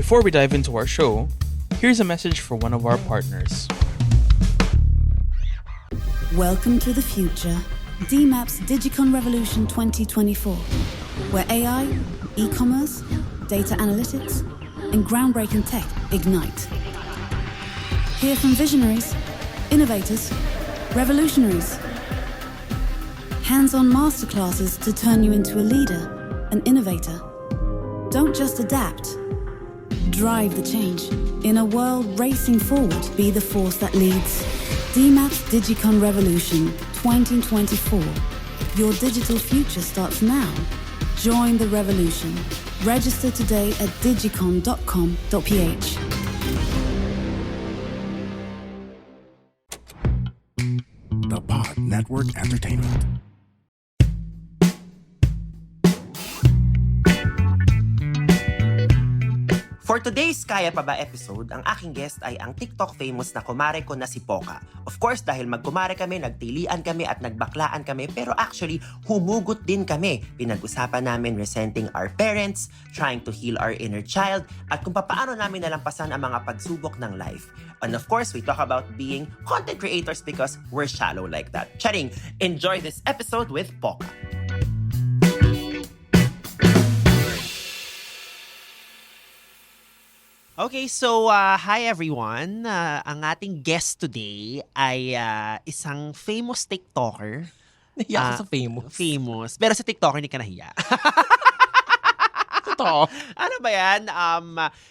Before we dive into our show, here's a message for one of our partners. Welcome to the future. DMAP's Digicon Revolution 2024, where AI, e-commerce, data analytics, and groundbreaking tech ignite. Hear from visionaries, innovators, revolutionaries. Hands-on masterclasses to turn you into a leader, an innovator. Don't just adapt. Drive the change. In a world racing forward, be the force that leads. DMAP's Digicon Revolution 2024. Your digital future starts now. Join the revolution. Register today at digicon.com.ph. The Pod Network Entertainment. For today's Kaya Pa Ba episode, ang aking guest ay ang TikTok famous na kumare ko na si Poca. Of course, dahil magkumare kami, nagtilian kami at nagbaklaan kami, pero actually, humugot din kami. Pinag-usapan namin resenting our parents, trying to heal our inner child, at kung paano namin nalampasan ang mga pagsubok ng life. And of course, we talk about being content creators because we're shallow like that. Charing, enjoy this episode with Poca. Okay, so hi everyone. Ang ating guest today ay isang famous TikToker. Nahiya ako sa famous. Famous. Pero sa TikToker, hindi ka nahiya. Totoo. Ano ba yan?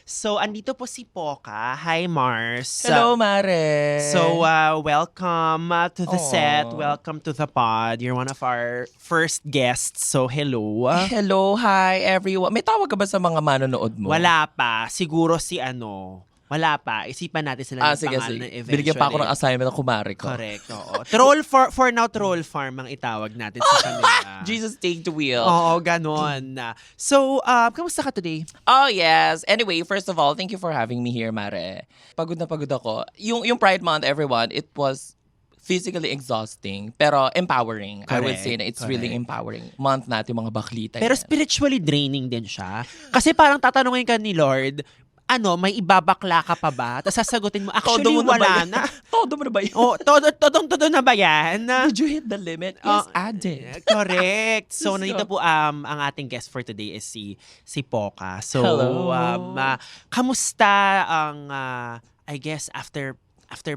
So, andito po si Poca. Hi, Mars. Hello, Mare. So, welcome to the Aw. set. Welcome to the pod. You're one of our first guests. So, hello. Hello, hi everyone. May tawag ka ba sa mga manonood mo? Wala pa. Siguro si Wala pa. Isipan natin sila ng Sige, pangalan sige. eventually. Binigyan pa ako ng assignment ng kumare ko. Correct, oo. Troll for now, Troll Farm ang itawag natin sa kanila. Jesus, take the wheel. Oo, ganon. So, kamusta ka today? Oh, yes. Anyway, first of all, thank you for having me here, Mare. Pagod na pagod ako. Yung Pride Month, everyone, it was physically exhausting, pero empowering. I would Correct, say na it's really empowering. Month natin, mga baklita. Pero yan. spiritually draining din siya. Kasi parang tatanungin ka ni Lord, may ibabakla ka pa ba? Tapos sasagutin mo, actually, Todo mo na ba wala yan? na. Todo mo na ba yun? Oh, todo na ba yan? Did you hit the limit? Yes, I did. Correct. So, Let's nandito po go. ang ating guest for today is si Poca. So, Hello. kamusta ang, I guess, after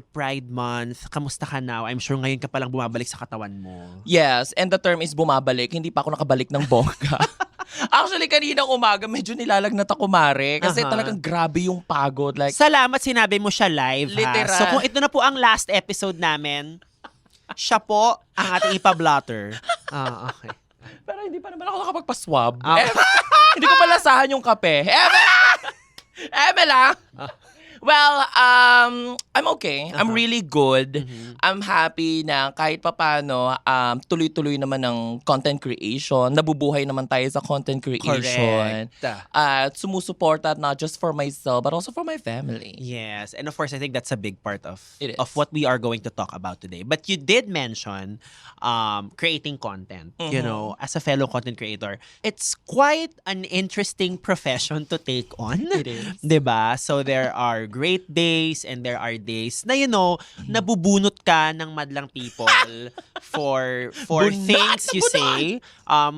Pride Month, kamusta ka now? I'm sure ngayon ka palang bumabalik sa katawan mo. Yes, and the term is bumabalik. Hindi pa ako nakabalik ng bongga. Actually, kaninang umaga, medyo nilalagnat ako, Mare. Kasi talagang grabe yung pagod. Like, Salamat sinabi mo siya live, Literal. ha? So kung ito na po ang last episode namin, siya po ang ating ipablotter. Okay. pero hindi pa naman ako nakapagpa-swab. Ah. Hindi ko malasahan yung kape. Eme lang. Well, I'm okay. I'm really good. I'm happy na kahit papano, tuloy-tuloy naman ng content creation. Nabubuhay naman tayo sa content creation. Correct. At sumusuporta not just for myself, but also for my family. Yes, and of course, I think that's a big part of It is. what we are going to talk about today. But you did mention creating content. You know, as a fellow content creator, it's quite an interesting profession to take on. It is. 'Di ba? So there are great days and there are days na nabubunot ka ng madlang people for Bunot things na you bunot. say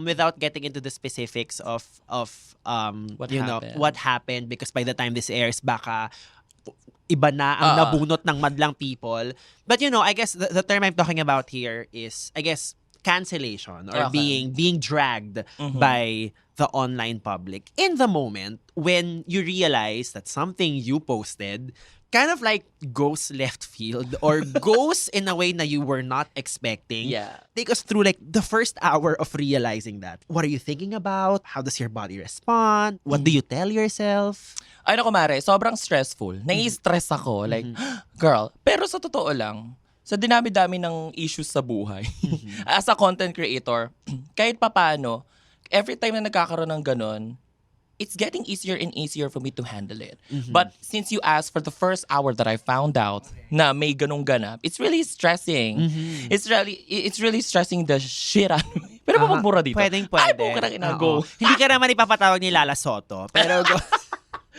without getting into the specifics of What happened. what happened, because by the time this airs baka iba na ang nabunot ng madlang people. But I guess the term I'm talking about here is, I guess, cancellation or Okay. being dragged by the online public in the moment when you realize that something you posted kind of like goes left field or goes in a way na you were not expecting. Yeah. Take us through like the first hour of realizing that. What are you thinking about? How does your body respond? What do you tell yourself? Ay, naku, Mare, sobrang stressful. Nai-stress ako. Like, girl, pero sa totoo lang, sa dinami-dami ng issues sa buhay, as a content creator, kahit papano, every time na nagkakaroon ng ganon, it's getting easier and easier for me to handle it. But since you asked for the first hour that I found out na may ganong ganap, it's really stressing. It's really stressing the shit out of me. Pero mapagmura dito. Pwede. Ay, buka na kinago. Oo. Hindi ka naman ipapatawag ni Lala Soto. Pero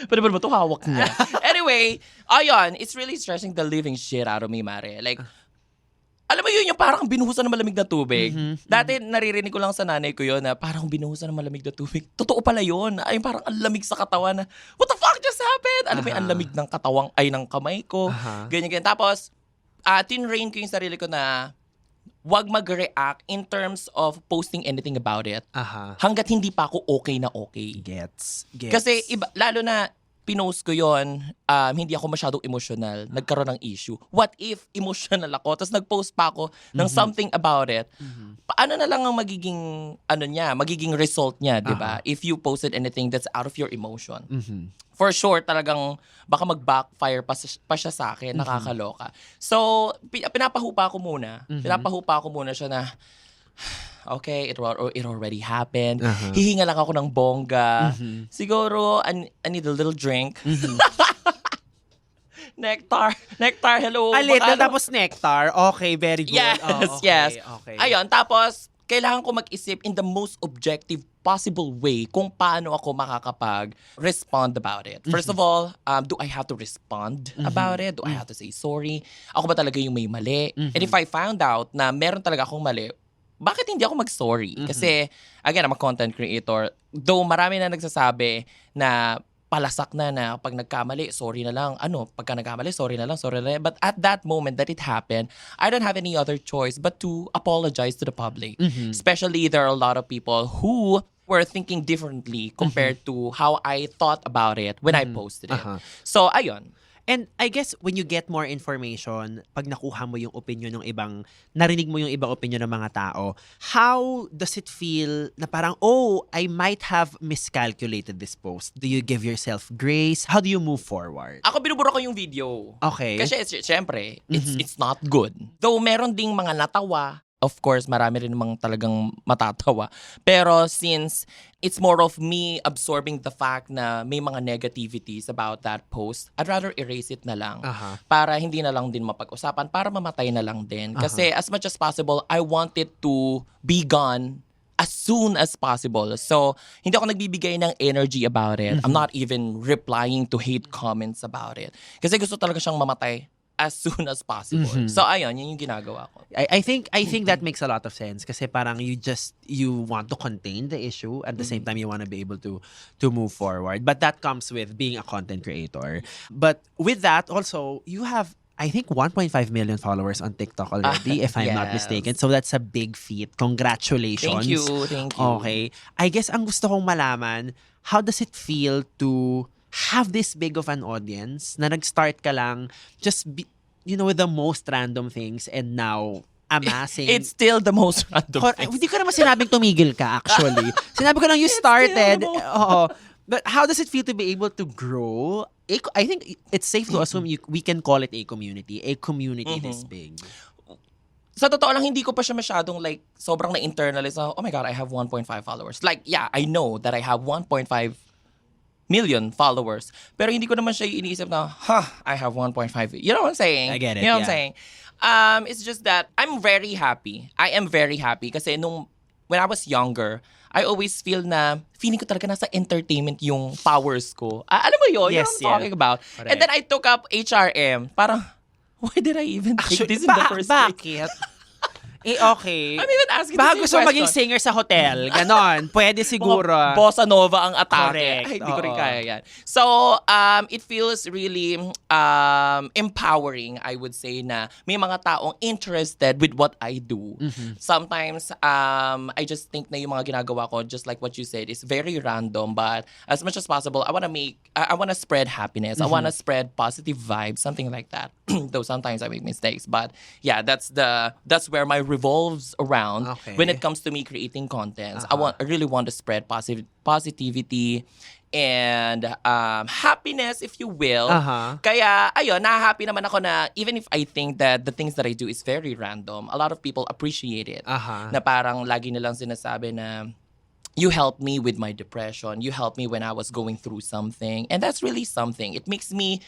Pwede ba ito hawak niya? Anyway, ayun, it's really stressing the living shit out of me, Mare. Like, alam mo yun, yung parang binuhusan ng malamig na tubig. Dati naririnig ko lang sa nanay ko yun na parang binuhusan ng malamig na tubig. Totoo pala yun. Ay, parang ang lamig sa katawan na, what the fuck just happened? Alam mo yung ang lamig ng katawang, ay ng kamay ko. Ganyan. Tapos, tinrain ko yung sarili ko na wag mag-react in terms of posting anything about it. Hanggat hindi pa ako okay na okay. Gets. Kasi iba, lalo na pinost ko yon, hindi ako masyadong emotional, nagkaroon ng issue. What if emotional ako, tapos nag-post pa ako ng something about it, paano na lang ang magiging result niya, di ba? If you posted anything that's out of your emotion. For sure, talagang baka mag-backfire pa siya sa akin, nakakaloka. So, pinapahupa ko muna. Pinapahupa ko muna siya na, okay, it already happened. Hihinga lang ako ng bongga. Siguro, I need a little drink. Nectar, hello. Tapos nectar. Okay, very good. Yes, yes. Okay. Ayun, tapos, kailangan ko mag-isip in the most objective possible way kung paano ako makakapag-respond about it. First of all, do I have to respond about it? Do I have to say sorry? Ako ba talaga yung may mali? And if I found out na meron talaga akong mali, bakit hindi ako mag-sorry? Kasi, again, I'm a content creator. Though marami na nagsasabi na palasak na pag nagkamali, sorry na lang. Pagka nagkamali, sorry na lang. But at that moment that it happened, I don't have any other choice but to apologize to the public. Especially, there are a lot of people who were thinking differently compared to how I thought about it when I posted it. So, ayun. And I guess when you get more information, pag nakuha mo yung opinion ng ibang, narinig mo yung ibang opinion ng mga tao, how does it feel na parang, I might have miscalculated this post? Do you give yourself grace? How do you move forward? Ako binubura ko yung video. Okay. Kasi syempre, it's not good. Though meron ding mga natawa, of course, marami rin namang talagang matatawa. Pero since it's more of me absorbing the fact na may mga negativities about that post, I'd rather erase it na lang. Para hindi na lang din mapag-usapan, para mamatay na lang din. Kasi as much as possible, I want it to be gone as soon as possible. So, hindi ako nagbibigay ng energy about it. I'm not even replying to hate comments about it. Kasi gusto talaga siyang mamatay as soon as possible. So, ayun, yun yung ginagawa ko. I think that makes a lot of sense kasi parang you want to contain the issue at the same time you want to be able to move forward. But that comes with being a content creator. But with that also, you have I think 1.5 million followers on TikTok already, if I'm not mistaken. So that's a big feat. Congratulations. Thank you. Okay. I guess ang gusto kong malaman, how does it feel to have this big of an audience na nag-start ka lang just with the most random things and now amassing. It's still the most random things. Hindi ko naman sinabing tumigil ka actually. Sinabi ko lang you started. But how does it feel to be able to grow? I think it's safe to assume we can call it a community this big. Sa totoo lang, hindi ko pa siya masyadong sobrang na-internalize na, oh my God, I have 1.5 followers. I know that I have 1.5 million followers. Pero hindi ko naman siya iniisip na, I have 1.5. You know what I'm saying? I get it. You know what I'm saying? It's just that I'm very happy. I am very happy kasi when I was younger, I always feel na feeling ko talaga nasa entertainment yung powers ko. Alam mo yun? Yes, you know what I'm talking about? Correct. And then I took up HRM. Parang, why did I even take this in the first place? Bakit? Okay. I'm even asking Baka the gusto same maging question. singer sa hotel. Ganon. Pwede siguro. Mga bossa nova ang atake. Correct. Ay, hindi ko rin kaya yan. So, it feels really empowering, I would say, na may mga taong interested with what I do. Sometimes, I just think na yung mga ginagawa ko, just like what you said, is very random. But as much as possible, I want to spread happiness. I want to spread positive vibes, something like that. Though sometimes I make mistakes. But yeah, that's where my revolves around when it comes to me creating contents. I really want to spread positivity and happiness, if you will. Kaya, ayun, nahahappy naman ako na even if I think that the things that I do is very random, a lot of people appreciate it. Na parang lagi nilang sinasabi na, you helped me with my depression. You helped me when I was going through something. And that's really something. It makes me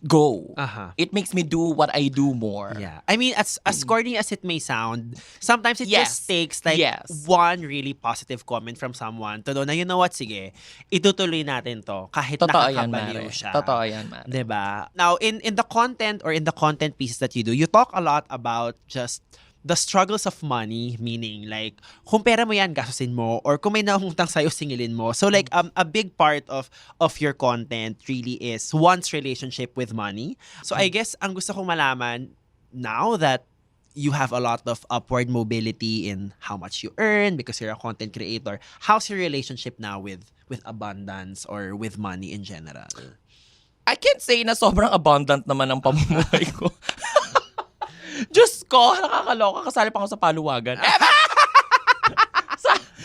go. Uh-huh. It makes me do what I do more. Yeah. I mean, as corny as it may sound, sometimes it Yes. just takes like Yes. one really positive comment from someone to know na, you know what, sige, itutuloy natin to kahit Totoo yan, nakakabaliw Mare. siya. Totoo yan, Mare. Diba? Now, in the content or in the content pieces that you do, you talk a lot about just the struggles of money, meaning like, kung pera mo yan, gastusin mo, or kung may naungutang sa'yo, singilin mo. So like, a big part of your content really is one's relationship with money. So I guess, ang gusto kong malaman, now that you have a lot of upward mobility in how much you earn because you're a content creator, how's your relationship now with abundance or with money in general? I can't say na sobrang abundant naman ang pamumuhay ko. Diyos ko, nakakaloka. Kasali pa ako sa paluwagan.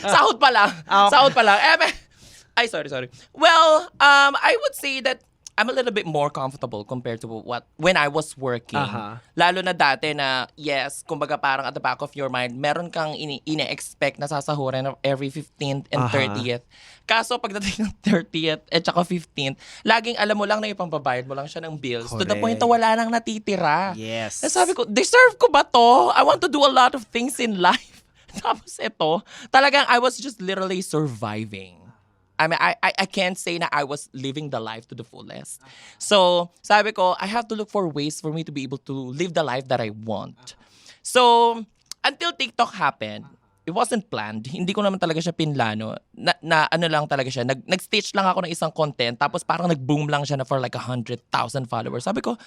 Sahod pa lang. Sahod pa lang. Ay, sorry. Well, I would say that I'm a little bit more comfortable compared to when I was working. Lalo na dati na, yes, kumbaga parang at the back of your mind, meron kang ine-expect na sasahuran of every 15th and 30th. Kaso pagdating ng 30th at saka 15th, laging alam mo lang na ipambabayad mo lang siya ng bills. To the point na wala nang natitira. Yes. Sabi ko, deserve ko ba to? I want to do a lot of things in life. Tapos ito, talagang I was just literally surviving. I mean, I can't say na I was living the life to the fullest. So, sabi ko, I have to look for ways for me to be able to live the life that I want. So, until TikTok happened, it wasn't planned. Hindi ko naman talaga siya pinlano. Na ano lang talaga siya. Nag-stitch lang ako ng isang content, tapos parang nag-boom lang siya na for like 100,000 followers. Sabi ko,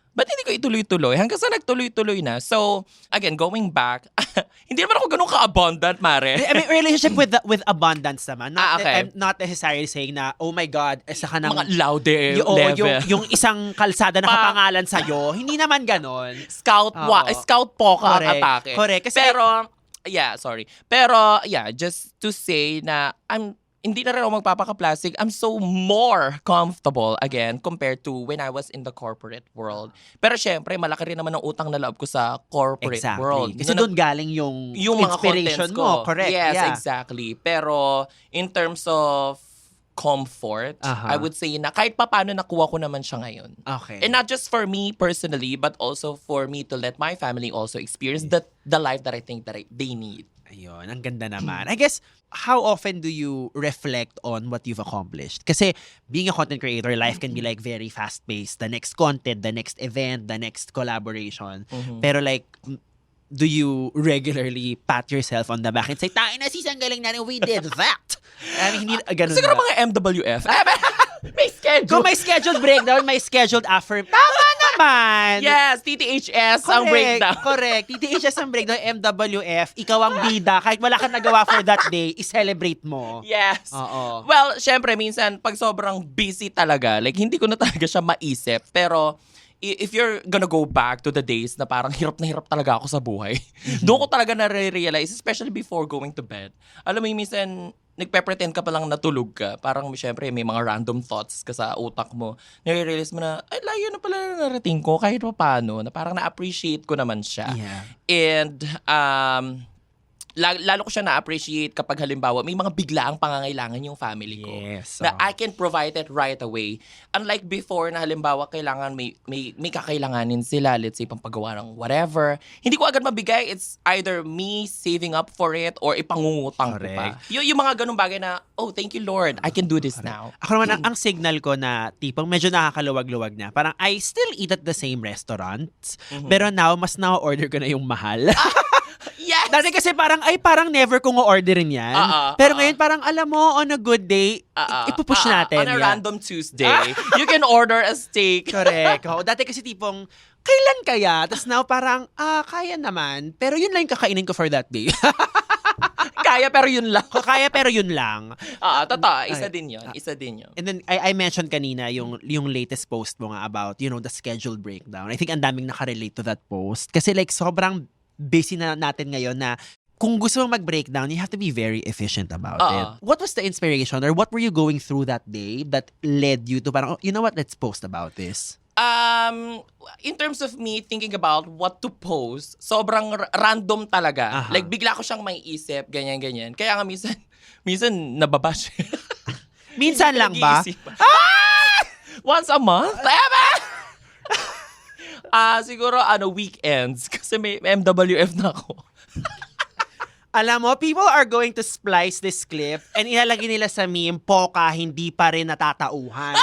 ba't hindi ko ituloy-tuloy? Hanggang sa nagtuloy-tuloy na. So, again, going back, hindi naman ako ganun ka-abundant, Mare. I mean, relationship with abundance naman. Okay. I'm not necessarily saying na, oh my God, isa ka ng... Mga laude level. Yung isang kalsada na kapangalan sa'yo, hindi naman ganon. Scout po ka Correct. atake. Correct. Kasi, Pero, just to say na hindi na rin ako magpapaka-plastic. I'm so more comfortable again compared to when I was in the corporate world. Pero syempre, malaki rin naman ang utang na loob ko sa corporate world. Kasi doon galing yung mga inspiration contents ko. mo. Correct. Yes, yeah. exactly. Pero in terms of comfort, I would say na kahit papaano nakuha ko naman siya ngayon. Okay. And not just for me personally, but also for me to let my family also experience the life that I think that they need. Ayun, ang ganda naman. I guess, how often do you reflect on what you've accomplished? Kasi being a content creator, life can be like very fast-paced. The next content, the next event, the next collaboration. Pero like, do you regularly pat yourself on the back and say, tayo na sis, ang galing natin, we did that. I mean, hindi, ganun Siguro ba? mga MWF. May schedule. Kung may scheduled breakdown, may scheduled affirm. Tama naman! Yes, TTHS ang breakdown. Correct. TTHS ang breakdown, MWF, ikaw ang bida. Kahit wala kang nagawa for that day, i-celebrate mo. Yes. Oo. Well, syempre, minsan, pag sobrang busy talaga, like, hindi ko na talaga siya maisip. Pero, if you're gonna go back to the days na parang hirap na hirap talaga ako sa buhay, doon ko talaga na-realize, especially before going to bed. Alam mo, minsan, nagpe-pretend ka palang natulog ka. Parang, syempre, may mga random thoughts ka sa utak mo. Nare-realize mo na, ay, layo na pala na narating ko, kahit pa paano, na parang na-appreciate ko naman siya. Yeah. And, lalo ko siya na-appreciate kapag halimbawa may mga biglaang pangangailangan yung family ko. Yes. Na I can provide it right away. Unlike before na halimbawa kailangan may kakailanganin sila, let's say pampagawa ng whatever. Hindi ko agad mabigay. It's either me saving up for it or ipangungutang ko pa. Yung mga ganung bagay na, oh, thank you Lord, I can do this now. Ako naman, ang signal ko na tipong medyo nakakaluwag-luwag na. Parang I still eat at the same restaurants. Pero now, mas na-order ko na yung mahal. Yes! Dati kasi parang never kong o-orderin yan. Pero ngayon parang alam mo, on a good day, ipupush natin. On a random Tuesday, you can order a steak. Correct. Dati kasi tipong, kailan kaya? Tapos now parang, kaya naman. Pero yun lang yung kakainin ko for that day. Kaya pero yun lang. Kaya pero yun lang. Totoo. Isa din yun. And then, I mentioned kanina yung latest post mo nga about, the scheduled breakdown. I think ang daming nakarelate to that post. Kasi like, sobrang busy na natin ngayon na kung gusto mong mag-breakdown, you have to be very efficient about it. What was the inspiration or what were you going through that day that led you to parang, you know what, let's post about this? In terms of me thinking about what to post, sobrang random talaga. Like, bigla ko siyang may isip, ganyan-ganyan. Kaya nga minsan nababash. Minsan lang ba? Once a month? Siguro weekends kasi may MWF na ako. Alam mo, people are going to splice this clip and ilalagay nila sa meme, Poca, hindi pa rin natatauhan.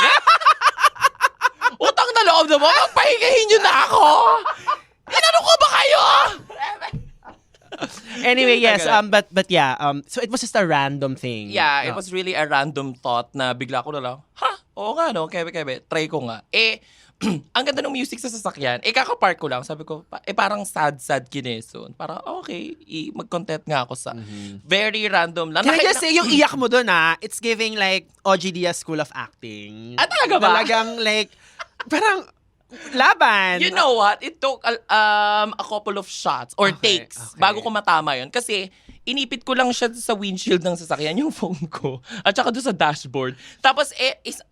Utang na loob naman, magpahingahin nyo na ako! Inano ko ba kayo? Anyway, yes, but yeah, so it was just a random thing. Yeah, it was really a random thought na bigla ko na lang, oo nga no, kebe, try ko nga. Ang ganda ng music sa sasakyan, kakapark ko lang, sabi ko, parang sad kineson. Parang, okay, mag-content nga ako sa very random lang. Can I just say, yung iyak mo dun it's giving like OG Diaz School of Acting. Talaga ba? Talagang like, parang, laban. You know what? It took a couple of shots or takes bago ko matama yun. Kasi inipit ko lang siya sa windshield ng sasakyan, yung phone ko. At saka doon sa dashboard. Tapos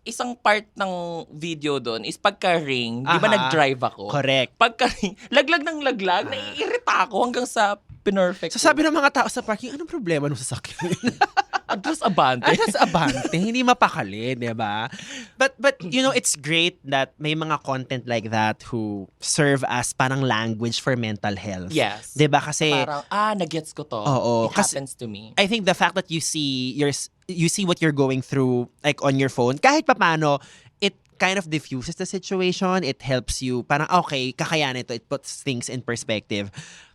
isang part ng video doon is pagka-ring. Di ba nag-drive ako? Correct. Pagka-ring, laglag ng laglag, naiirita ako hanggang sa pinerfect. So sabi ng mga tao sa parking, anong problema nung sasakyan? Atlas abante. Atlas abante, hindi mapakali, di ba? But you know, it's great that may mga content like that who serve as parang language for mental health. Yes. Di ba? Kasi Parang, nagets ko to. Oo, It happens to me. I think the fact that you see what you're going through like on your phone, kahit papaano, it kind of diffuses the situation. It helps you, parang okay, kakayanin ito. It puts things in perspective.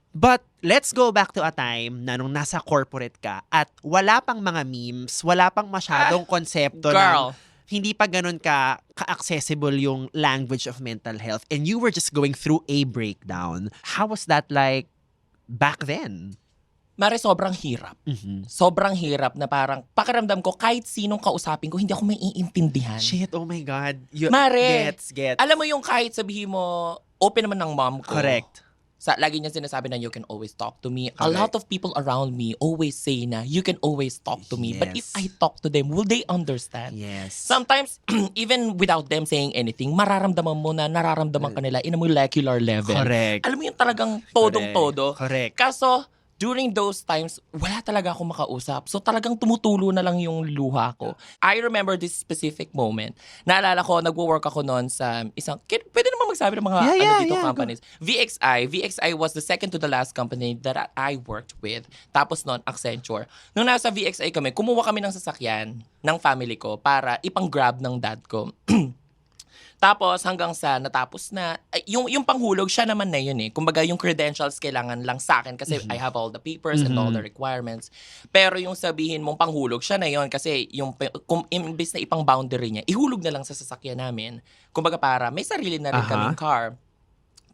But let's go back to a time na nung nasa corporate ka at wala pang mga memes, wala pang masyadong konsepto girl. na hindi pa ganun ka-accessible yung language of mental health and you were just going through a breakdown. How was that like back then? Mare, sobrang hirap. Sobrang hirap na parang pakiramdam ko kahit sinong kausapin ko, hindi ako maiintindihan. Shit, oh my God. Mare, Gets. alam mo yung kahit sabihin mo, open naman ng mom ko. Correct. Lagi niya sinasabi na you can always talk to me. Correct. A lot of people around me always say na you can always talk to me. But if Yes. I talk to them, will they understand? Yes. Sometimes, even without them saying anything, mararamdaman mo na nararamdaman ka nila in a molecular level. Correct. Alam mo yung talagang todong-todo. Correct. Kaso, during those times, wala talaga akong makausap. So talagang tumutulo na lang yung luha ko. I remember this specific moment. Naalala ko, nagwo-work ako noon sa isang, pwede naman magsabi ng mga companies. VXI was the second to the last company that I worked with. Tapos noon, Accenture. Nung nasa VXI kami, kumuha kami ng sasakyan ng family ko para ipang-grab ng dad ko. Tapos hanggang sa natapos na, yung panghulog, siya naman na yun eh. Kumbaga yung credentials kailangan lang sa akin kasi I have all the papers and all the requirements. Pero yung sabihin mong panghulog, siya na yun kasi yung imbis na ipang boundary niya, ihulog na lang sa sasakyan namin. Kumbaga para may sarili na rin kaming car.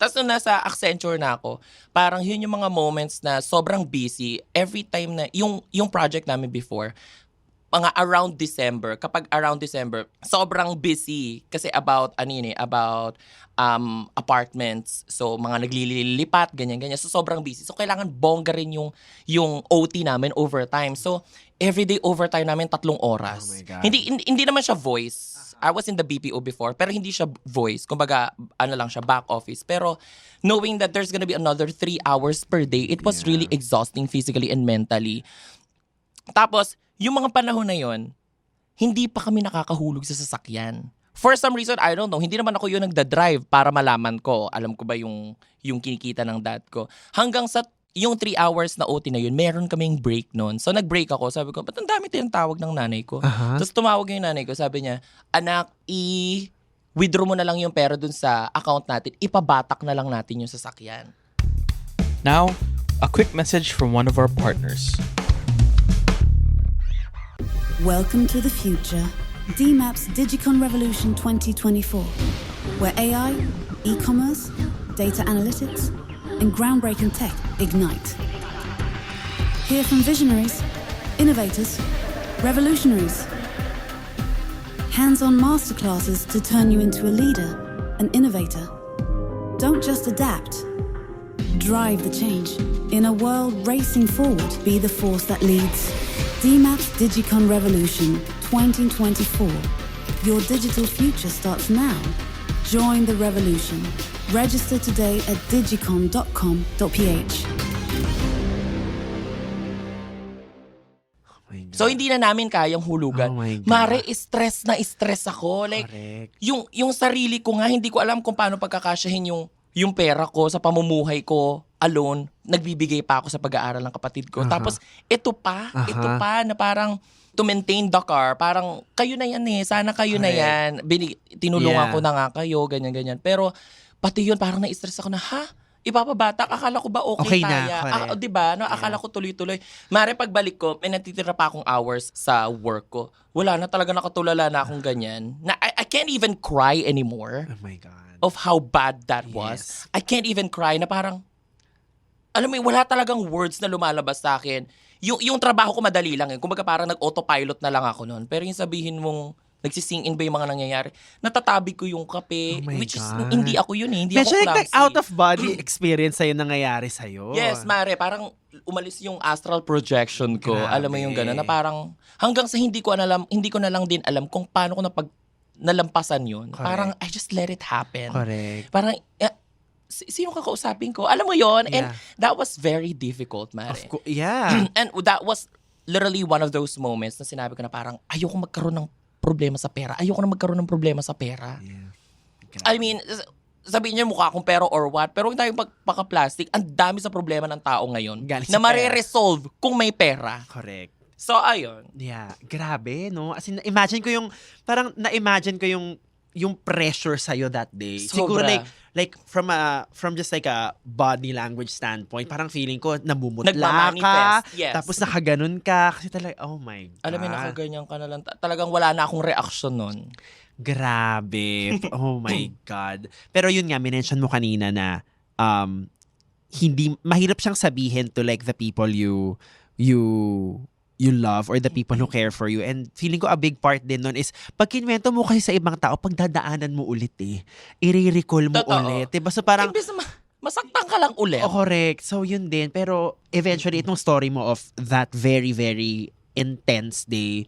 Tapos nung nasa Accenture na ako, parang yun yung mga moments na sobrang busy. Every time na, yung project namin before, mga around December, kapag around December, sobrang busy kasi about apartments. So mga naglilipat, ganyan. So sobrang busy. So kailangan bongga rin yung OT namin overtime. So everyday overtime namin 3 oras. Oh my God. Hindi naman siya voice. I was in the BPO before, pero hindi siya voice. Kumbaga, lang siya, back office. Pero knowing that there's gonna be another 3 hours per day, it was really exhausting physically and mentally. Tapos, yung mga panahon na yon, hindi pa kami nakakahulog sa sasakyan. For some reason, I don't know, hindi naman ako yung nagda-drive para malaman ko. Alam ko ba yung kinikita ng dad ko. Hanggang sa yung 3 hours na OT na yun, meron kaming break noon. So nag-break ako, sabi ko, ba't ang dami tinatawag ng nanay ko? Tapos tumawag yung nanay ko, sabi niya, anak, withdraw mo na lang yung pera dun sa account natin, ipabatak na lang natin yung sasakyan. Now, a quick message from one of our partners. Welcome to the future. DMAP's Digicon Revolution 2024, where AI, e-commerce, data analytics, and groundbreaking tech ignite. Hear from visionaries, innovators, revolutionaries. Hands-on masterclasses to turn you into a leader, an innovator. Don't just adapt. Drive the change. In a world racing forward, be the force that leads. DMAP's Digicon Revolution 2024. Your digital future starts now. Join the revolution. Register today at digicon.com.ph. So hindi na namin kayang hulugan. Oh my God. Mare, stress ako. Like, Correct. yung sarili ko nga, hindi ko alam kung paano pagkakasyahin yung yung pera ko sa pamumuhay ko alone, nagbibigay pa ako sa pag-aaral ng kapatid ko. Tapos, ito pa na parang to maintain the car, parang kayo na yan sana kayo na yan. Tinulungan ko na nga kayo, ganyan-ganyan. Pero, pati yun, parang na-stress ako na, ipapabatak, akala ko ba okay na, kaya? Diba? No, akala ko tuloy-tuloy. Mare, pagbalik ko, may natitira pa akong hours sa work ko. Wala na, talaga nakatulala na akong ganyan. Na I can't even cry anymore. Oh my God. Of how bad that was. I can't even cry na parang, alam mo, wala talagang words na lumalabas sa akin. Yung trabaho ko madali lang. Kumbaga parang nag-autopilot na lang ako noon. Pero yung sabihin mong, nagsising in ba yung mga nangyayari, natatabi ko yung kape, which is, hindi ako yun Hindi medyo ako clumsy. like out-of-body experience sa'yo nangyayari sa'yo. Yes, Mare, parang umalis yung astral projection ko. Grabe. Alam mo yung gano'n, na parang hanggang sa hindi ko na lang din alam kung paano ko nalampasan yun. Correct. Parang I just let it happen. Correct. Parang, sino kakausapin ko? Alam mo yon. And Yeah. that was very difficult, Mare. Of course, yeah. And that was literally one of those moments na sinabi ko na parang ayoko magkaroon ng problema sa pera. Ayoko na magkaroon ng problema sa pera. Yeah. I mean, sabihin niyo mukha akong pero or what, pero kung tayo pagka-plastic, ang dami sa problema ng tao ngayon Galing na sa pera. mare-resolve kung may pera. Correct. So, ayun. Yeah. Grabe, no? As in, imagine ko na-imagine ko yung pressure sa'yo that day. Siguro Sobra. like from just like a body language standpoint, parang feeling ko namumutla ka, Nagmamanifest, yes. tapos nakaganon ka, kasi talaga, oh my God. Alam mo, nakaganyan ka na lang. Talagang wala na akong reaction nun. Grabe. Oh my God. Pero yun nga, minention mo kanina na hindi, mahirap siyang sabihin to like the people you love or the people who care for you. And feeling ko a big part din nun is pag kinwento mo kasi sa ibang tao, pag dadaanan mo ulit i-recall mo Totoo. ulit. Diba? So parang, Imbis na masaktan ka lang ulit. oh, correct. So yun din. Pero eventually, itong story mo of that very, very intense day,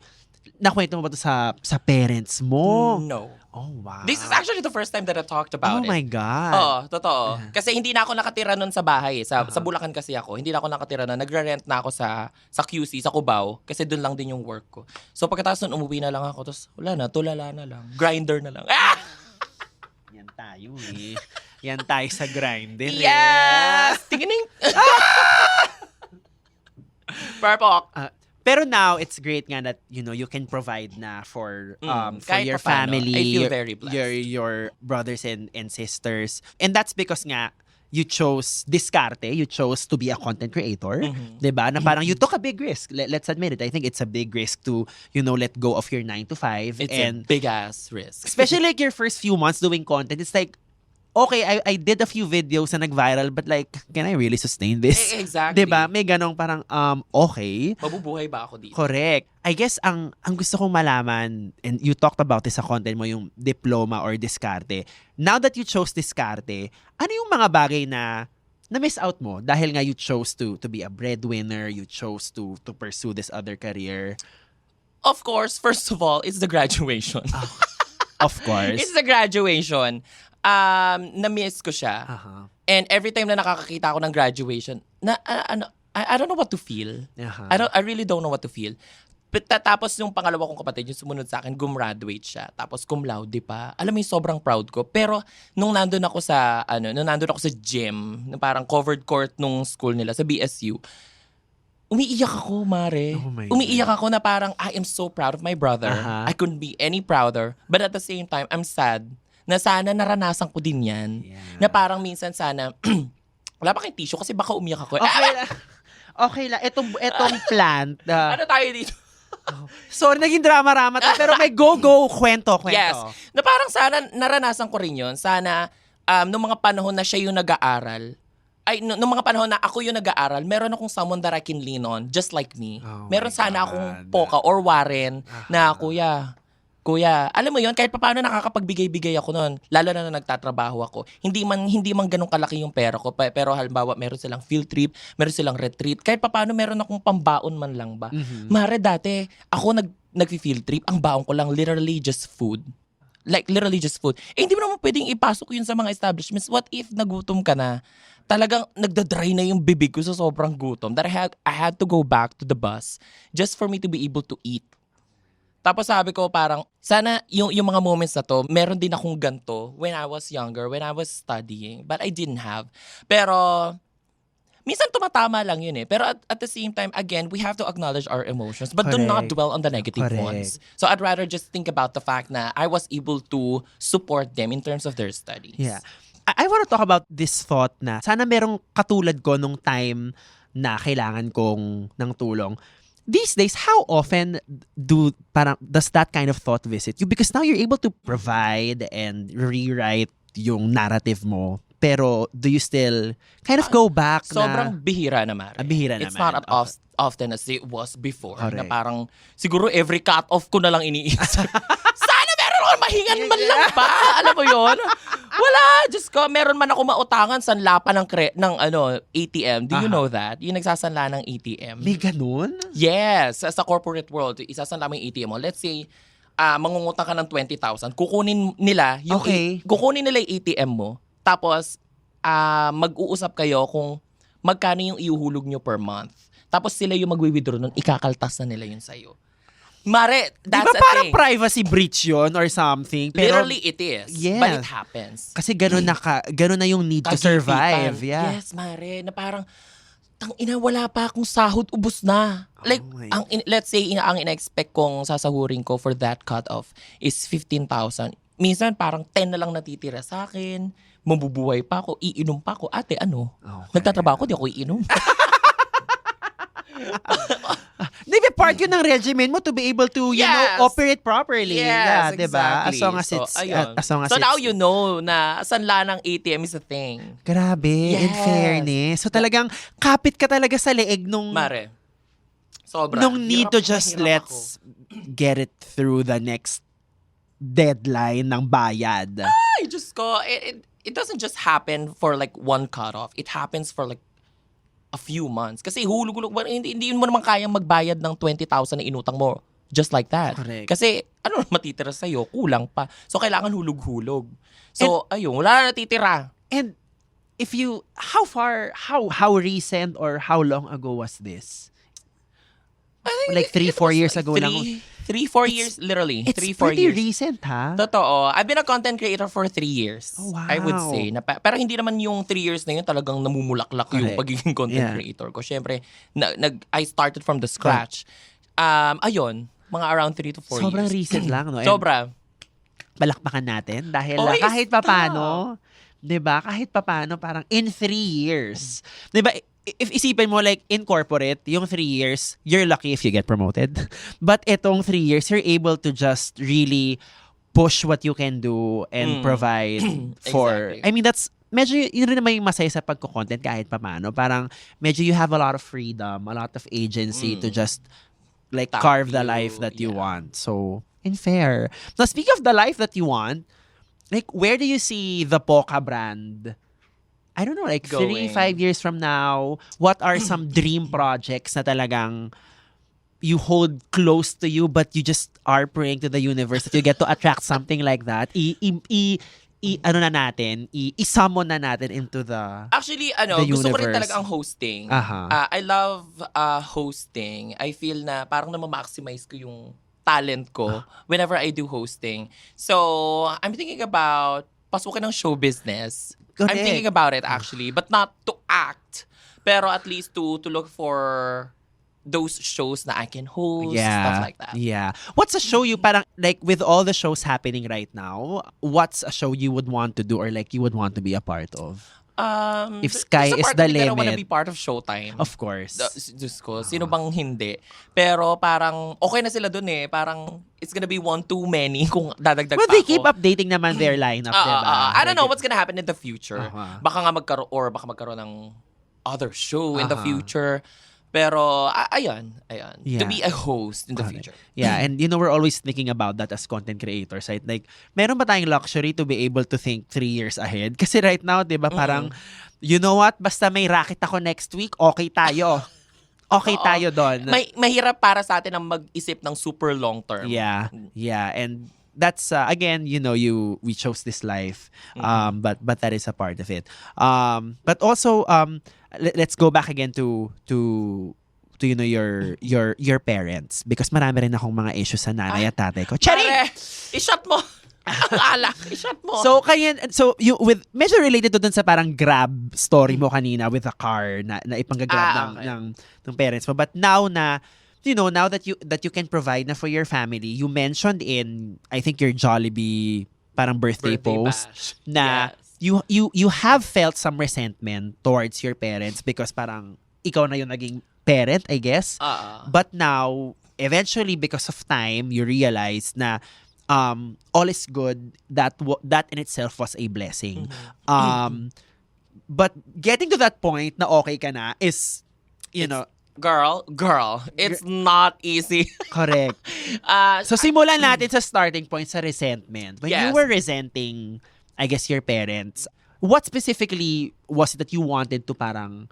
nakwento mo ba ito sa parents mo? No. Oh, wow. This is actually the first time that I talked about Oh it. my God. Oo, totoo. Kasi hindi na ako nakatira nun sa bahay. Sa Bulacan kasi ako. Hindi na ako nakatira nun. Nagre-rent na ako sa QC, sa Cubao. Kasi doon lang din yung work ko. So pagkatapos nun, umuwi na lang ako. Tapos wala na, tulala na lang. Grinder na lang. Ah! Yan tayo Yan tayo sa grinder. Yes! Tingin Purple. Pero now, it's great nga that, you can provide na for kahit your papaano. family, I feel very blessed. your brothers and sisters. And that's because nga, you chose diskarte, you chose to be a content creator, diba? Na parang you took a big risk. Let's admit it. I think it's a big risk to, let go of your 9 to 5. It's and a big-ass risk. especially like your first few months doing content, it's like, okay, I did a few videos na nag-viral, but like, can I really sustain this? Exactly. Diba? May ganong parang, okay. Mabubuhay ba ako dito? Correct. I guess ang gusto kong malaman, and you talked about this sa content mo, yung diploma or diskarte. Now that you chose diskarte, ano yung mga bagay na miss out mo dahil nga you chose to be a breadwinner, you chose to pursue this other career? Of course, first of all, it's the graduation. Of course. It's the graduation. Na-miss ko siya. And every time na nakakakita ako ng graduation, I don't know what to feel. I really don't know what to feel. Tapos yung pangalawa kong kapatid, yung sumunod sa akin, gumraduate siya. Tapos cum laude pa. Alam mo yung sobrang proud ko. Pero nung nandun ako sa gym, parang covered court nung school nila, sa BSU, umiiyak ako, Mare. Oh my Umiiyak ako na parang, I am so proud of my brother. I couldn't be any prouder. But at the same time, I'm sad na sana naranasan ko din yan. Yeah. Na parang minsan sana, wala pa kayong tissue kasi baka umiyak ako. Okay lang. Etong plant. Ano tayo dito? Sorry, naging drama-rama to, pero may go-go kwento. Yes. Na parang sana naranasan ko rin yun. Sana, nung mga panahon na siya yung nag-aaral, nung mga panahon na ako yung nag-aaral, meron akong someone that I can lean on, just like me. Oh Meron my sana God. akong Poca or Warren na, Kuya, alam mo yon, kahit paano nakakapagbigay-bigay ako noon, lalo na nagtatrabaho ako. Hindi man ganun kalaki yung pera ko, pero halimbawa meron silang field trip, meron silang retreat, kahit paano meron akong pambaon man lang ba. Mare, dati ako nag-field trip, ang baon ko lang literally just food. Like literally just food. Hindi mo naman pwedeng ipasok yun sa mga establishments. What if nagutom ka na? Talagang nagdadry na yung bibig ko sa sobrang gutom that I had to go back to the bus just for me to be able to eat. Tapos sabi ko parang, sana yung mga moments na to, meron din akong ganto when I was younger, when I was studying. But I didn't have. Pero, minsan tumatama lang yun eh. Pero at the same time, again, we have to acknowledge our emotions. But do not Correct. dwell on the negative Correct. ones. So I'd rather just think about the fact na I was able to support them in terms of their studies. Yeah. I want to talk about this thought na sana merong katulad ko nung time na kailangan kong ng tulong. These days, how often does that kind of thought visit you? Because now you're able to provide and rewrite yung narrative mo. Pero do you still kind of go back Sobrang na... bihira na, Mare. Bihira It's naman. not as often as it was before. Na Correct. parang, siguro every cut-off ko na lang iniisip. Sana meron ako mahingan man lang ba? Alam mo yon? Wala! Diyos ko, meron man ako mautangan sanla pa ng ATM. Do you know that? Yung nagsasanla ng ATM. May ganun? Yes, sa corporate world, isasanla mo yung ATM mo. Let's say, mangungutang ka ng 20,000. Kukunin nila yung ATM mo. Tapos, mag-uusap kayo kung magkano yung iuhulog nyo per month. Tapos sila yung mag-withdraw nun, ikakaltas na nila yun sa'yo. Mare, that's Di ba a parang thing. privacy breach yun or something? Pero, Literally, it is. Yes. But it happens. kasi ganun na yung need to Kagipitan. survive. Yeah. Yes, Mare, na parang, tangina, wala pa akong sahod, ubos na. Like, my let's say, ang ina-expect kong sasahurin ko for that cut-off is 15,000. Minsan, parang 10 na lang natitira sa akin. Mabubuhay pa ako, iinom pa ako. Ate, ano? Okay. Nagtatrabaho ako, di ako iinom. Di ba part yun ng regimen mo to be able to, you Yes. know, operate properly. Yeah, Yes, di ba? As exactly. long as So, it's... ayun. as long as So now it's- you know na sanla ng ATM is a thing. Grabe, in Yes. fairness. So talagang kapit ka talaga sa leeg nung... Mare, sobra. nung need to Hirap na just hirap let's get it through the next deadline ng bayad. Ay, Diyos ko, it doesn't just happen for like one cutoff. It happens for like a few months. Kasi hulog-hulog, hindi mo naman kayang magbayad ng 20,000 na inutang mo. Just like that. Correct. Kasi ano na matitira sa'yo? Kulang pa. So, kailangan hulog-hulog. So, ayun, wala na natitira. And if you... how recent or how long ago was this? I think Like 3-4 years ago lang. 3-4 years, literally. It's 3-4 pretty years. recent, ha? Totoo. I've been a content creator for 3 years. Oh, wow. I would say. Pero hindi naman yung 3 years na yun talagang namumulaklak yung Correct. pagiging content Yeah. creator ko. Siyempre, I started from the scratch. Ayun, mga around 3 to 4 Sobrang years. recent lang, no? And Sobra. palakpakan natin dahil Oy, kahit stop. papano, 'di ba? Kahit papano parang in 3 years. 'Di ba? If isipin mo like in corporate, yung 3 years, you're lucky if you get promoted. But itong 3 years, you're able to just really push what you can do and provide for Exactly. I mean that's medyo yun rin naman yung masaya sa pagko-content kahit papano. Parang medyo you have a lot of freedom, a lot of agency to just like Tap carve the you, life that you yeah. want. So, in fair. Now, speaking of the life that you want, like, where do you see the Poca brand? I don't know, like, Going. 3-5 years from now, what are some dream projects na talagang you hold close to you but you just are praying to the universe that you get to attract something like that? I-summon na natin into the... Actually, The gusto ko rin universe. talaga ang hosting. Aha. I love hosting. I feel na parang na-maximize ko yung talent ko whenever I do hosting. So, I'm thinking about pasukin ng show business. I'm Correct. thinking about it actually, but not to act. Pero at least to look for those shows na I can host, stuff like that. Yeah. What's a show you parang like with all the shows happening right now, what's a show you would want to do or like you would want to be a part of? If sky there's a is part the of me that I wanna limit. be part of Showtime. Of course. Diyos ko, sino bang hindi? Pero parang, okay na sila dun eh. Parang, it's gonna be one too many kung dadagdag Well, pa they ako. keep updating naman their lineup, diba? I don't know what's gonna happen in the future. Uh-huh. Baka magkaroon ng other show in the Uh-huh. future. Pero, ayun. Yeah. To be a host in the future. Yeah, and you know, we're always thinking about that as content creators, right? Like, meron ba tayong luxury to be able to think 3 years ahead? Kasi right now, di ba, parang, you know what? Basta may racket ako next week, okay tayo. Okay Oo. tayo doon. Mahirap para sa atin ang mag-isip ng super long term. Yeah, yeah, and that's again, you know, we chose this life, but that is a part of it. But also, let's go back again to to your parents? Because marami rin akong mga issues sa nanay at tatay ko. Charing! Pare, i-shot mo. Ang alak, i-shot mo. So you with medyo related to dun sa parang Grab story mo kanina with a car na ipanggagrab okay. ng parents mo. But now na now that you can provide na for your family, you mentioned in I think your Jollibee parang birthday post bash. na Yes. you have felt some resentment towards your parents because parang ikaw na yung naging parent, I guess. But now eventually because of time you realize na all is good, that in itself was a blessing. But getting to that point na okay ka na is Girl, it's not easy. correct. So simulan natin sa starting point sa resentment. When you Yes. were resenting, I guess, your parents, what specifically was it that you wanted to parang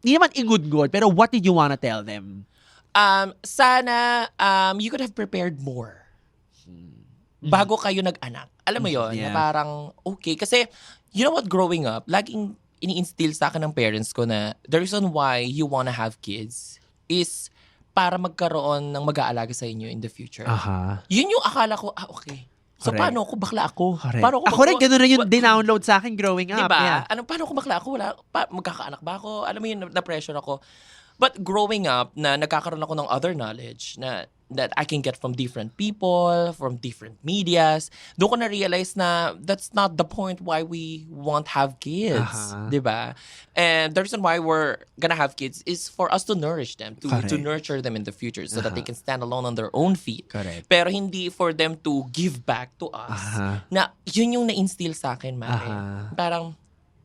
hindi naman ingud-ngud, pero what did you wanna tell them? Sana you could have prepared more. Bago kayo nag-anak. Alam mo yon Yeah. na parang okay. Kasi, you know what, growing up, laging ini-instill sa akin ng parents ko na the reason why you wanna have kids is para magkaroon ng mag-aalaga sa inyo in the future. Aha. Yun yung akala ko, okay. So, Correct. paano ako? Bakla ako. Correct. Paano Ako rin, ganun rin yung dinownload sa akin growing up. Diba? Yeah. Paano ako bakla ako? Magkakaanak ba ako? Alam mo yun, na-pressure ako. But growing up, na nagkakaroon ako ng other knowledge that I can get from different people, from different medias, doon ko na-realize na that's not the point why we won't have kids. Aha. Diba? And the reason why we're gonna have kids is for us to nourish them, to Correct. nurture them in the future so that they can stand alone on their own feet. Correct. Pero hindi for them to give back to us. Aha. Na yun yung na-instill sa akin, Mare. Aha. Parang,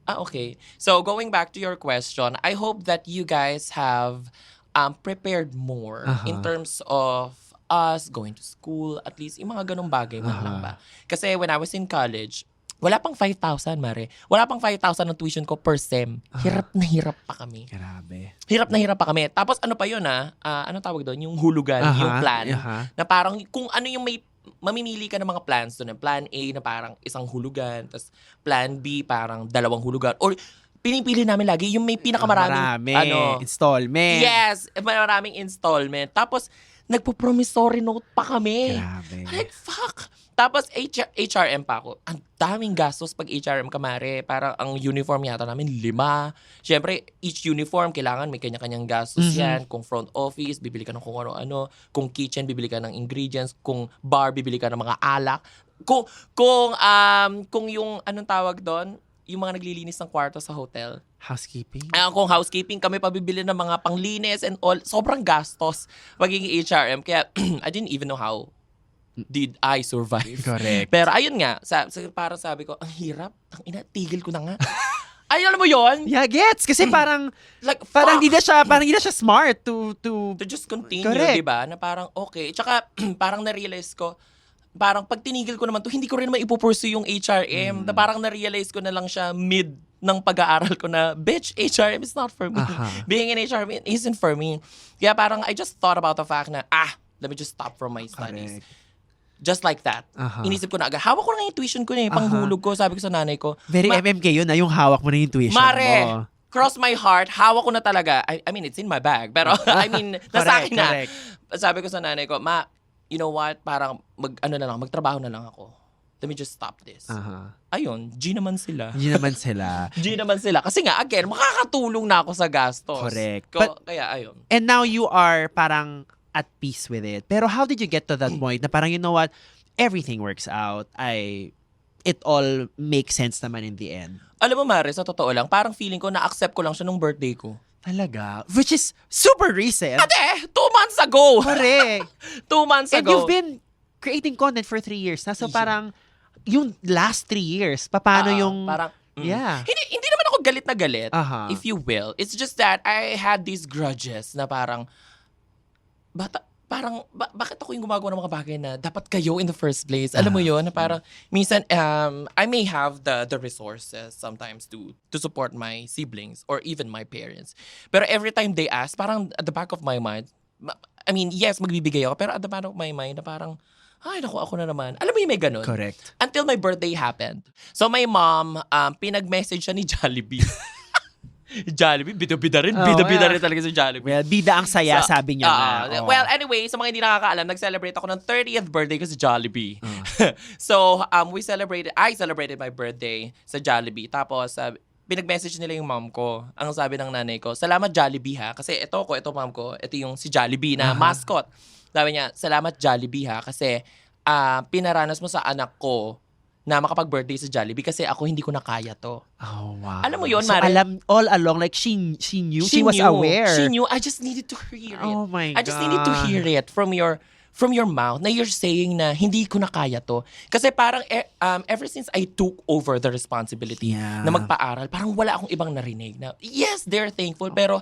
okay. So, going back to your question, I hope that you guys have prepared more in terms of us going to school, at least yung mga ganong bagay man lang ba. Kasi when I was in college, wala pang 5,000, Mare. Wala pang 5,000 ng tuition ko per sem. Hirap na hirap pa kami. Grabe. Hirap na hirap pa kami. Tapos ano pa yun anong tawag doon? Yung hulugan, Aha, yung plan. aha. Na parang kung ano yung may mamimili ka ng mga plans doon. Plan A na parang isang hulugan, tapos plan B parang 2 hulugan. Or pinipili namin lagi yung may pinakamaraming Installment. Yes, maraming installment. Tapos nagpo-promissory note pa kami. Grabe. Like, fuck. Tapos HRM pa ako. Ang daming gastos pag HRM ka, Mare. Parang ang uniform yata namin 5. Siyempre, each uniform kailangan may kanya-kanyang gastos yan. Kung front office, bibili ka ng kung ano-ano. Kung kitchen, bibili ka ng ingredients. Kung bar, bibili ka ng mga alak. Kung yung anong tawag doon, yung mga naglilinis ng kwarto sa hotel. Housekeeping. Kung housekeeping, kami pabibili ng mga panglinis and all. Sobrang gastos magiging HRM. Kaya I didn't even know how did I survive. Correct. Pero ayun nga, parang sabi ko, ang hirap. Ang tigil ko na nga. Ay, alam mo yon? Yeah, gets. Kasi parang Like, parang fuck! hindi na siya smart to To just continue, Correct. di ba? Na parang okay. Tsaka parang na-realize ko, parang pag tinigil ko naman to, hindi ko rin naman ipupursue yung HRM. Na parang na-realize ko na lang siya mid ng pag-aaral ko na, bitch, HRM is not for me. Aha. Being in HRM isn't for me. Kaya parang I just thought about the fact na, let me just stop from my studies. Correct. Just like that. Aha. Inisip ko na agad. Hawak ko na yung tuition ko na panghulog ko. Sabi ko sa nanay ko, Very MMK yun na yung hawak mo na yung tuition Mare, mo. cross my heart, hawak ko na talaga. I mean, it's in my bag. Pero, I mean, nasa akin na. Correct. Sabi ko sa nanay ko, Ma, you know what? Parang, magtrabaho na lang ako. Let me just stop this. Aha. Ayun, G naman sila. Yun naman sila. G naman sila. Kasi nga, again, makakatulong na ako sa gastos. Correct. But- Kaya, ayun. And now you are parang at peace with it. Pero how did you get to that point na parang, you know what, everything works out. It all makes sense naman in the end. Alam mo, Mare, sa totoo lang, parang feeling ko, na-accept ko lang siya nung birthday ko. Talaga? Which is super recent. Ate, 2 months ago! Correct. 2 months And ago. you've been creating content for 3 years na. So parang, yung last 3 years, paano yung... Parang, Yeah. Hindi naman ako galit na galit, Aha. if you will. It's just that I had these grudges na parang, bakit ako yung gumagawa ng mga bagay na dapat kayo in the first place? Alam mo yun? Na parang, minsan, I may have the resources sometimes to support my siblings or even my parents. Pero every time they ask, parang at the back of my mind, I mean, yes, magbibigay ako, pero at the back of my mind, na parang, ay, naku, ako na naman. Alam mo yung may ganun? Correct. Until my birthday happened. So my mom, pinag-message siya ni Jollibee. Jollibee, bida-bida rin. Oh, Bida-bida yeah. rin talaga sa Jollibee. Well, bida ang saya, So, sabi niya nga. Well, anyway, sa mga hindi nakakaalam, nag-celebrate ako ng 30th birthday ko sa Jollibee. Oh. So, I celebrated my birthday sa Jollibee. Tapos, pinag-message nila yung mom ko. Ang sabi ng nanay ko, salamat Jollibee ha. Kasi ito mom ko, ito yung si Jollibee na mascot. Sabi niya, salamat Jollibee ha. Kasi pinaranas mo sa anak ko na makapag-birthday sa Jollibee kasi ako hindi ko na kaya to. Oh, wow. Alam mo yun, so, Mare? all along, like, she knew, she was aware. She knew. I just needed to hear it. Oh my I just needed to God. hear it from your mouth na you're saying na hindi ko na kaya to. Kasi parang ever since I took over the responsibility Yeah. na magpaaral, parang wala akong ibang narinig na, yes, they're thankful, pero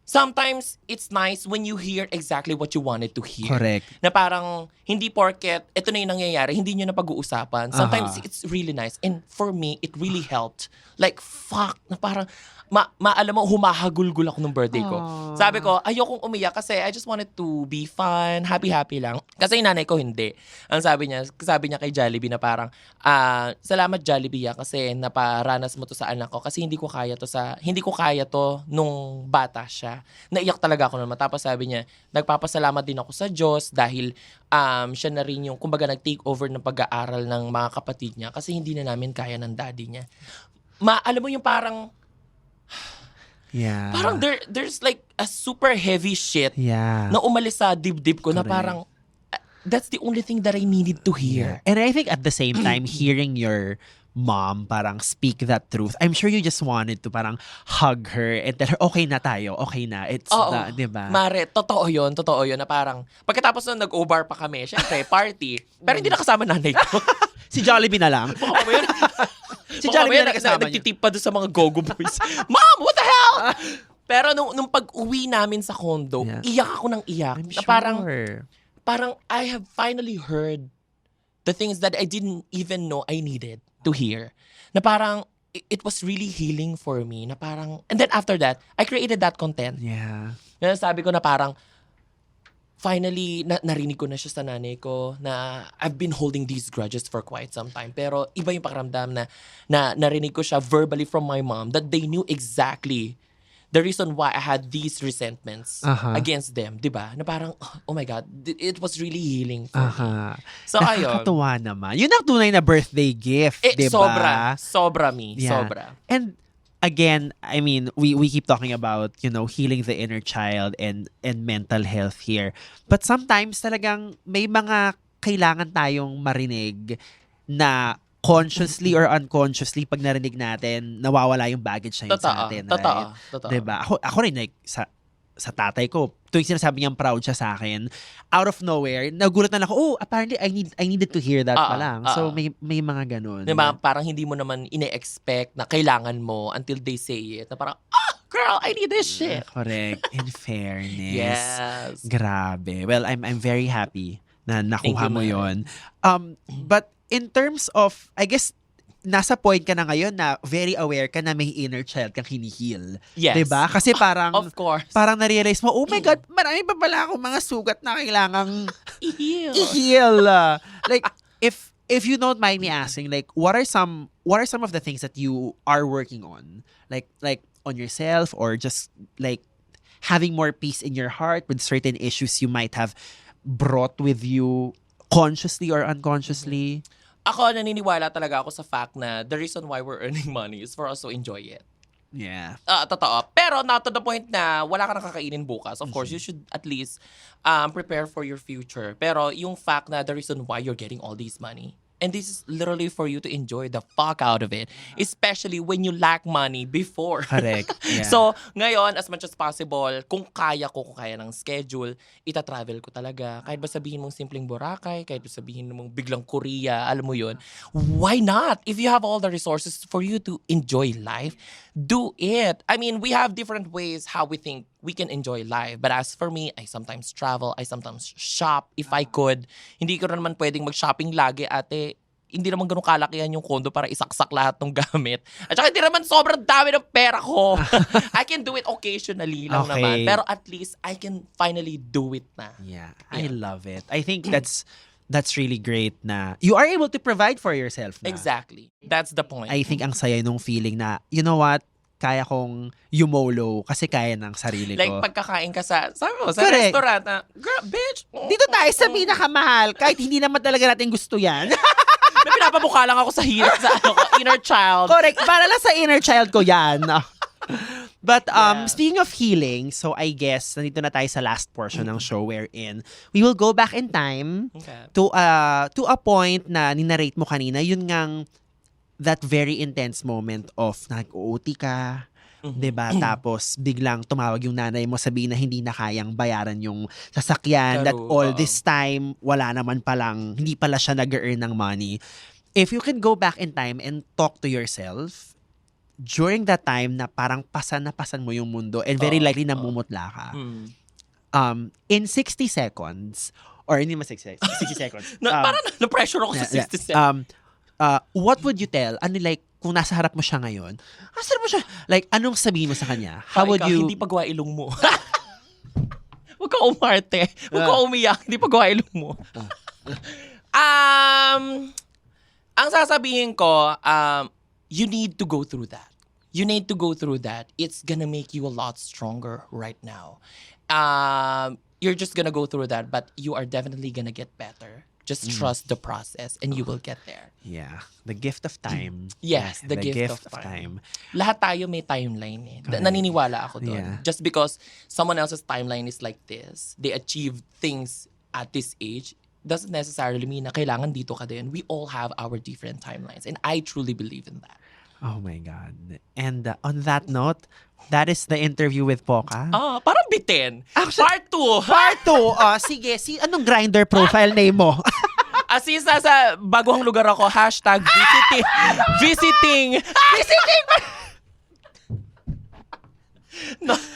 sometimes it's nice when you hear exactly what you wanted to hear. Correct. Na parang hindi porket ito na yung nangyayari, hindi nyo na pag-uusapan. Sometimes it's really nice. And for me, it really helped. Like, fuck, na parang, alam mo, humahagulgul ako nung birthday ko. Sabi ko, ayokong umiyak kasi I just wanted to be fun, happy-happy lang. Kasi yung nanay ko hindi. Ang sabi niya kay Jollibee na parang, salamat Jollibee kasi naparanas mo to sa anak ko kasi hindi ko kaya to nung bata siya. Naiyak talaga ako naman. Tapos sabi niya, nagpapasalamat din ako sa Diyos dahil siya na rin yung, kumbaga, nag-take over ng pag-aaral ng mga kapatid niya kasi hindi na namin kaya ng daddy niya. Alam mo yung parang there's like a super heavy shit Yeah. na umalis sa dibdib ko na Correct. parang that's the only thing that I needed to hear. And I think at the same time, hearing your mom parang speak that truth, I'm sure you just wanted to parang hug her and tell her, okay na tayo, okay na. It's Oo. di ba? Mare, totoo yun na parang pagkatapos na nag-O-bar pa kami, syempre, party. Pero hindi nakasama nanay ko. Si Jollibee na lang. Baka ba yun? Si Jollibee na kasama niyo. Nagtitip pa doon sa mga go-go boys. Mom, what the hell? Pero nung pag-uwi namin sa condo, Yeah. iyak ako ng iyak. I'm Na sure. parang I have finally heard the things that I didn't even know I needed to hear. Na parang it was really healing for me. Na parang, and then after that, I created that content. Yeah. Yan sabi ko na parang, finally, narinig ko na siya sa nanay ko na I've been holding these grudges for quite some time. Pero iba yung pakiramdam na narinig ko siya verbally from my mom that they knew exactly the reason why I had these resentments against them. Diba? Na parang, oh my God, it was really healing for me. So, ayun. Nakakatuwa naman. Yun ang tunay na birthday gift, di ba? Sobra me. Yeah. Sobra. And again, I mean, we keep talking about, healing the inner child and mental health here. But sometimes talagang may mga kailangan tayong marinig na consciously or unconsciously pag narinig natin, nawawala yung baggage na yun sa atin. Totoo. Diba? Ako rin, like, sa tatay ko, tuwing sinasabi niyang proud siya sa akin, out of nowhere, nagulat na lang ako, apparently I needed to hear that pa lang. So may mga ganun. Diba? Parang hindi mo naman ine-expect na kailangan mo until they say it. Na parang, girl, I need this shit. Correct. In fairness. Yes. Grabe. Well, I'm very happy na nakuha Thank mo you, yon. But in terms of, I guess, nasa point ka na ngayon na very aware ka na may inner child kang hinihil. Yes. Diba? Kasi parang, Of course. parang na-realize mo, oh my God, marami pa pala akong mga sugat na kailangang I-heal. i-heal. Like, if you don't mind me asking, like, what are some of the things that you are working on? Like on yourself, or just like having more peace in your heart with certain issues you might have brought with you consciously or unconsciously? Ako, naniniwala talaga ako sa fact na the reason why we're earning money is for us to enjoy it. Yeah. Totoo. Pero not to the point na wala ka nakakainin bukas. Of course, you should at least prepare for your future. Pero yung fact na the reason why you're getting all this money, and this is literally for you to enjoy the fuck out of it. Especially when you lack money before. Correct. Yeah. So, ngayon, as much as possible, kung kaya ng schedule, ita-travel ko talaga. Kahit ba sabihin mong simpleng Boracay, kahit ba sabihin mong biglang Korea, alam mo yun. Why not? If you have all the resources for you to enjoy life, do it. I mean, we have different ways how we think we can enjoy life. But as for me, I sometimes travel, I sometimes shop if I could. Hindi ko na naman pwedeng mag-shopping lagi, ate. Hindi naman ganun kalakihan yung kondo para isaksak lahat ng gamit. At saka hindi naman sobrang dami ng pera ko. I can do it occasionally lang Okay. naman. Pero at least I can finally do it na. Yeah, I love it. I think that's really great na you are able to provide for yourself na. Exactly. That's the point. I think ang saya nung feeling na, you know what, kaya kong yumolo kasi kaya ng sarili Like, ko. pagkakain ka sabi mo, sa Correct. restaurant, girl, bitch. Dito tayo sa pinakamahal, kahit hindi naman talaga natin gusto yan. May pinapamukha lang ako sa inner child. Correct. Para lang sa inner child ko yan. But speaking of healing, so I guess nandito na tayo sa last portion ng show wherein we will go back in time Okay. to a point na ninarrate mo kanina, yun ngang that very intense moment of nag-OT ka, 'di ba? Tapos biglang tumawag yung nanay mo, sabihin na hindi na kayang bayaran yung sasakyan, that True, all oo. this time wala naman palang, hindi pala siya nag-earn ng money. If you can go back in time and talk to yourself during that time na parang pasan mo yung mundo and very likely namumutla ka. In 60 seconds, or hindi mas 60 seconds. Parang na-pressure ako sa 60 seconds. What would you tell? Ano, like, kung nasa harap mo siya ngayon, nasa harap mo siya, like, anong sabihin mo sa kanya? How would you... Hindi pagwa ilong mo. Huwag ka umarte. Huwag ka umiyak. Hindi pagwa ilong mo. Ang sasabihin ko, you need to go through that. You need to go through that. It's gonna make you a lot stronger right now. You're just gonna go through that, but you are definitely gonna get better. Just trust the process and you will get there. Yeah. The gift of time. Yes, the gift of time. Lahat tayo may timeline eh. Naniniwala ako doon. Yeah. Just because someone else's timeline is like this, they achieve things at this age, doesn't necessarily mean na kailangan dito ka din. We all have our different timelines and I truly believe in that. Oh my God. And on that note, that is the interview with Poca. Parang bitin. Part 2. Part 2. Sige, anong Grindr profile name mo? Since nasa bagong lugar ako, hashtag visiting.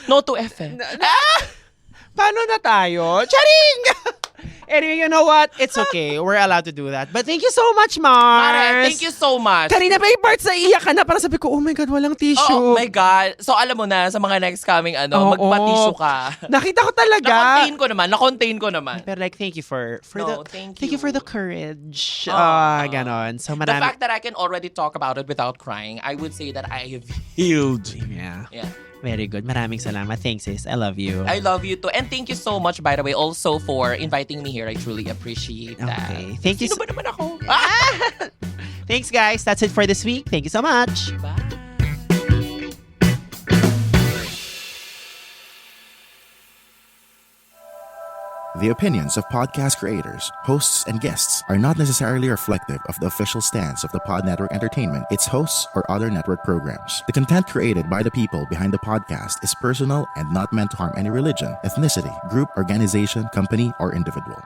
No to FM. Paano na tayo? Charing! Anyway, you know what? It's okay. We're allowed to do that. But thank you so much, Mars. Mare, thank you so much. Kanina pa yung parts na iyak ka na. Parang sabi ko, oh my God, walang tissue. Oh my God. So alam mo na, sa mga next coming, Oo. magpa-tissue ka. Nakita ko talaga. Na-contain ko naman. Pero like, thank you for No, the thank you for you. the courage. Ah. Ganon. So The marami. fact that I can already talk about it without crying, I would say that I have healed. Yeah. Yeah. Very good. Maraming salamat. Thanks, sis. I love you. I love you too. And thank you so much, by the way, also for inviting me here. I truly appreciate that. Okay. Thank you. Sino ba naman ako? Thanks, guys. That's it for this week. Thank you so much. Bye. The opinions of podcast creators, hosts, and guests are not necessarily reflective of the official stance of the Pod Network Entertainment, its hosts, or other network programs. The content created by the people behind the podcast is personal and not meant to harm any religion, ethnicity, group, organization, company, or individual.